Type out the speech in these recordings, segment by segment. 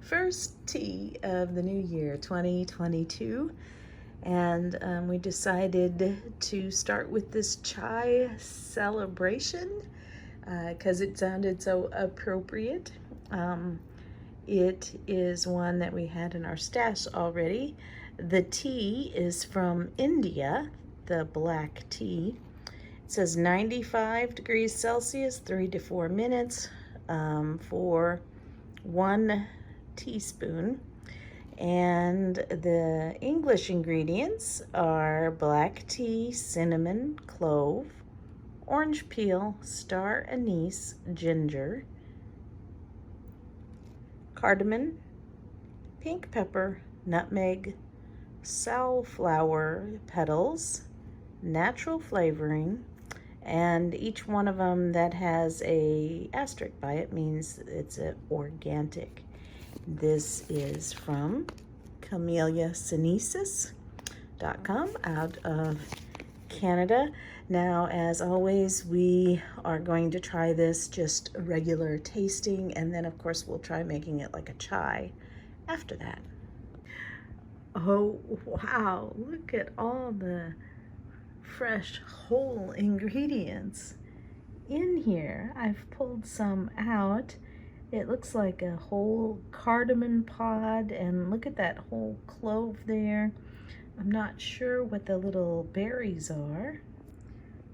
first tea of the new year 2022, and we decided to start with this chai celebration because it sounded so appropriate. It is one that we had in our stash already. The tea is from India, the black tea. It says 95 degrees Celsius, 3 to 4 minutes for 1 teaspoon. And the English ingredients are black tea, cinnamon, clove, orange peel, star anise, ginger, cardamom, pink pepper, nutmeg, safflower petals, natural flavoring, and each one of them that has a asterisk by it means it's organic. This is from Camellia Sinensis.com out of Canada. Now, as always, we are going to try this just a regular tasting, and then of course we'll try making it like a chai after that. Oh wow, look at all the fresh whole ingredients in here. I've pulled some out. It looks like a whole cardamom pod, and look at that whole clove there. I'm not sure what the little berries are.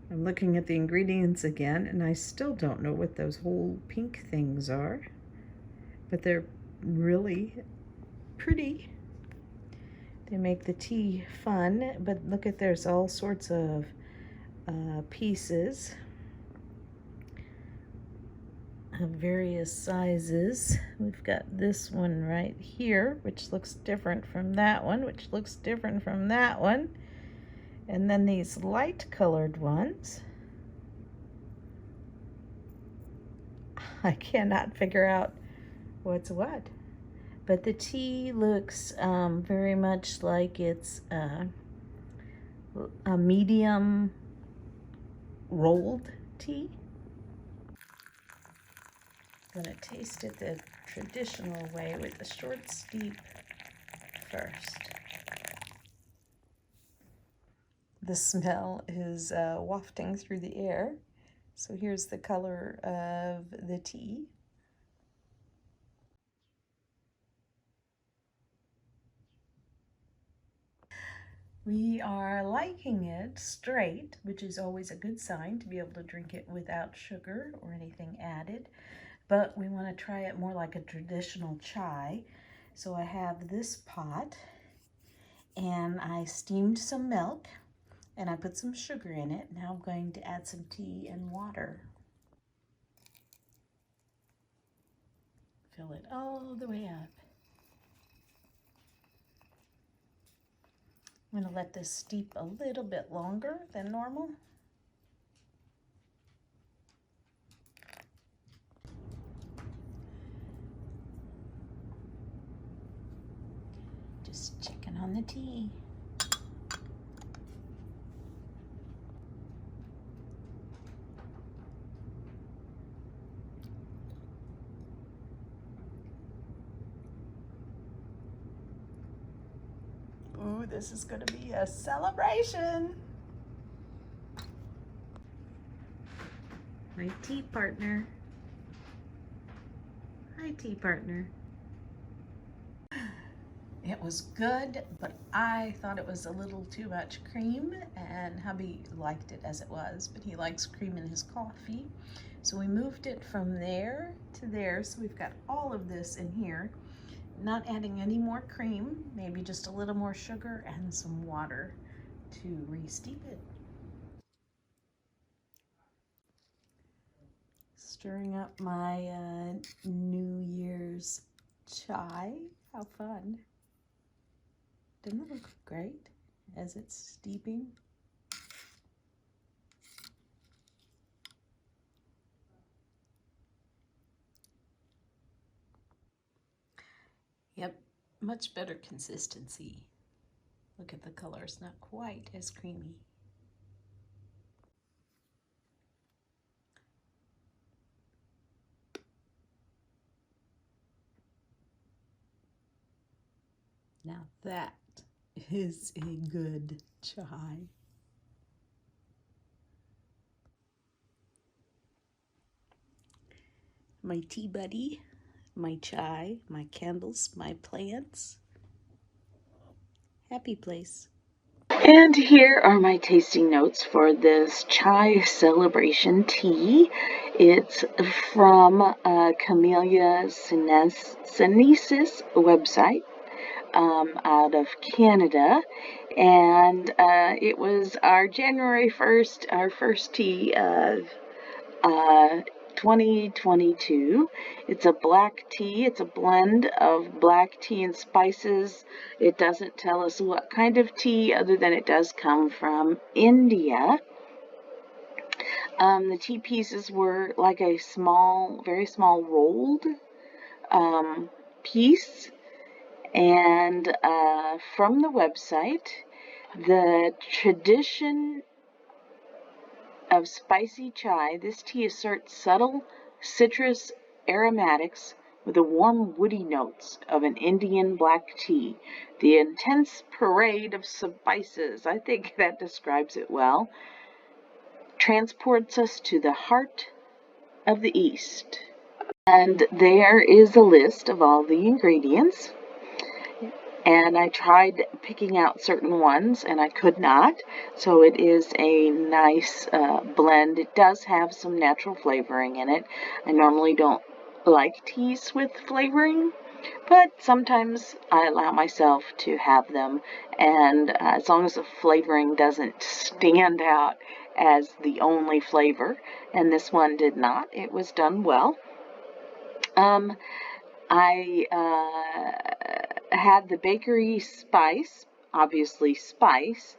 I'm looking at the ingredients again, and I still don't know what those whole pink things are, but they're really pretty. They make the tea fun, but look at, there's all sorts of pieces of various sizes. We've got this one right here, which looks different from that one, which looks different from that one. And then these light colored ones. I cannot figure out what's what. But the tea looks very much like it's a medium rolled tea. I'm gonna taste it the traditional way with the short steep first. The smell is wafting through the air. So here's the color of the tea. We are liking it straight, which is always a good sign to be able to drink it without sugar or anything added. But we want to try it more like a traditional chai. So I have this pot, and I steamed some milk, and I put some sugar in it. Now I'm going to add some tea and water. Fill it all the way up. I'm going to let this steep a little bit longer than normal. Just checking on the tea. Ooh, this is going to be a celebration. My tea partner. Hi, tea partner. It was good, but I thought it was a little too much cream, and hubby liked it as it was, but he likes cream in his coffee. So we moved it from there to there, so we've got all of this in here. Not adding any more cream, maybe just a little more sugar and some water to re-steep it. Stirring up my New Year's chai. How fun. Didn't it look great as it's steeping? Yep, much better consistency. Look at the color, it's not quite as creamy. Now that is a good chai. My tea buddy, my chai, my candles, my plants. Happy place. And here are my tasting notes for this chai celebration tea. It's from Camellia Sinensis website out of Canada. And it was our January 1st, our first tea of 2022. It's a black tea. It's a blend of black tea and spices. It doesn't tell us what kind of tea, other than it does come from India. The tea pieces were like a small, very small rolled piece. And from the website, the tradition of spicy chai, this tea asserts subtle citrus aromatics with the warm woody notes of an Indian black tea. The intense parade of spices, I think that describes it well, transports us to the heart of the East. And there is a list of all the ingredients. And I tried picking out certain ones and I could not. So it is a nice blend. It does have some natural flavoring in it. I normally don't like teas with flavoring, but sometimes I allow myself to have them. And as long as the flavoring doesn't stand out as the only flavor, and this one did not, it was done well. I had the bakery spice, obviously spice,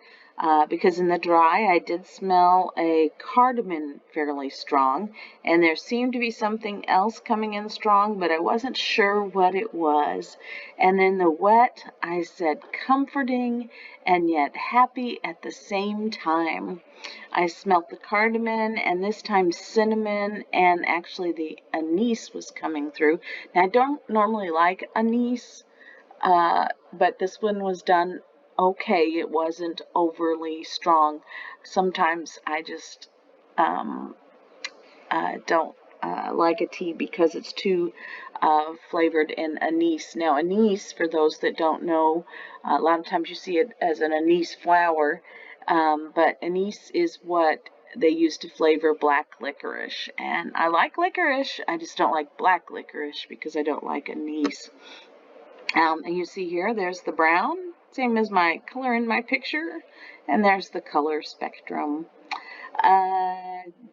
because in the dry I did smell a cardamom fairly strong, and there seemed to be something else coming in strong, but I wasn't sure what it was. And then the wet, I said comforting and yet happy at the same time. I smelt the cardamom, and this time cinnamon, and actually the anise was coming through. Now, I don't normally like anise, but this one was done okay. It wasn't overly strong. Sometimes I just don't like a tea because it's too flavored in anise. Now, anise, for those that don't know, a lot of times you see it as an anise flower, but anise is what they use to flavor black licorice. And I like licorice, I just don't like black licorice because I don't like anise. And you see here, there's the brown, same as my color in my picture, and there's the color spectrum.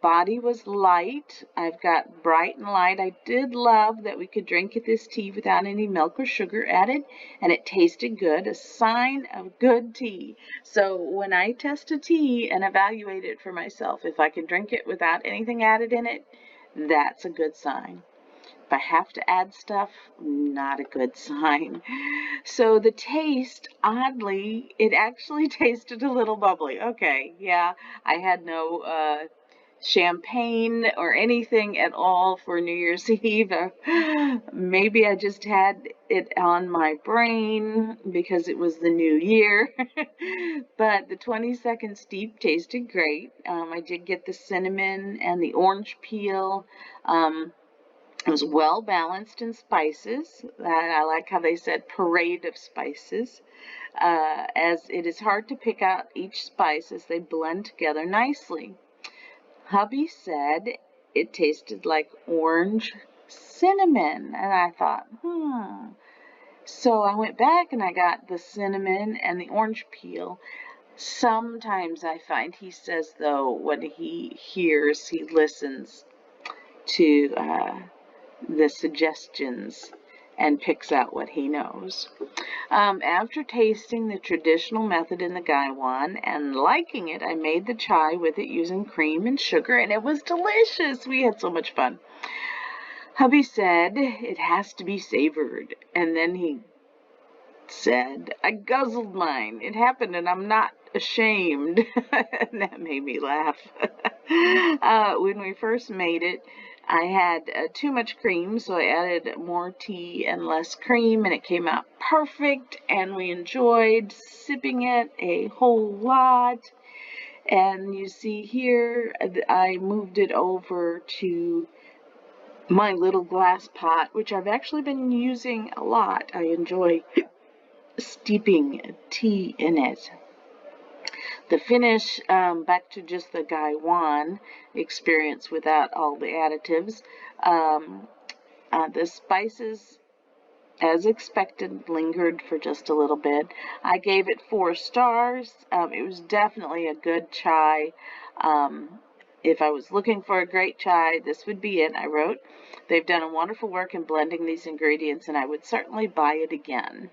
Body was light. I've got bright and light. I did love that we could drink this tea without any milk or sugar added, and it tasted good, a sign of good tea. So when I test a tea and evaluate it for myself, if I can drink it without anything added in it, that's a good sign. If I have to add stuff, not a good sign. So the taste, oddly, it actually tasted a little bubbly. Okay, yeah, I had no champagne or anything at all for New Year's Eve. Maybe I just had it on my brain because it was the new year. But the 20-second steep tasted great. I did get the cinnamon and the orange peel. It was well balanced in spices. I like how they said parade of spices, as it is hard to pick out each spice as they blend together nicely. Hubby said it tasted like orange cinnamon, and I thought, So I went back and I got the cinnamon and the orange peel. Sometimes I find he says, though, when he hears, he listens to the suggestions and picks out what he knows. After tasting the traditional method in the Gaiwan and liking it, I made the chai with it using cream and sugar, and it was delicious. We had so much fun. Hubby said it has to be savored, and then he said, I guzzled mine. It happened, and I'm not ashamed. And that made me laugh. When we first made it, I had too much cream, so I added more tea and less cream, and it came out perfect, and we enjoyed sipping it a whole lot. And you see here, I moved it over to my little glass pot, which I've actually been using a lot. I enjoy steeping tea in it. The finish, back to just the Gaiwan experience without all the additives. The spices, as expected, lingered for just a little bit. I gave it 4 stars. It was definitely a good chai. If I was looking for a great chai, this would be it, I wrote. They've done a wonderful work in blending these ingredients, and I would certainly buy it again.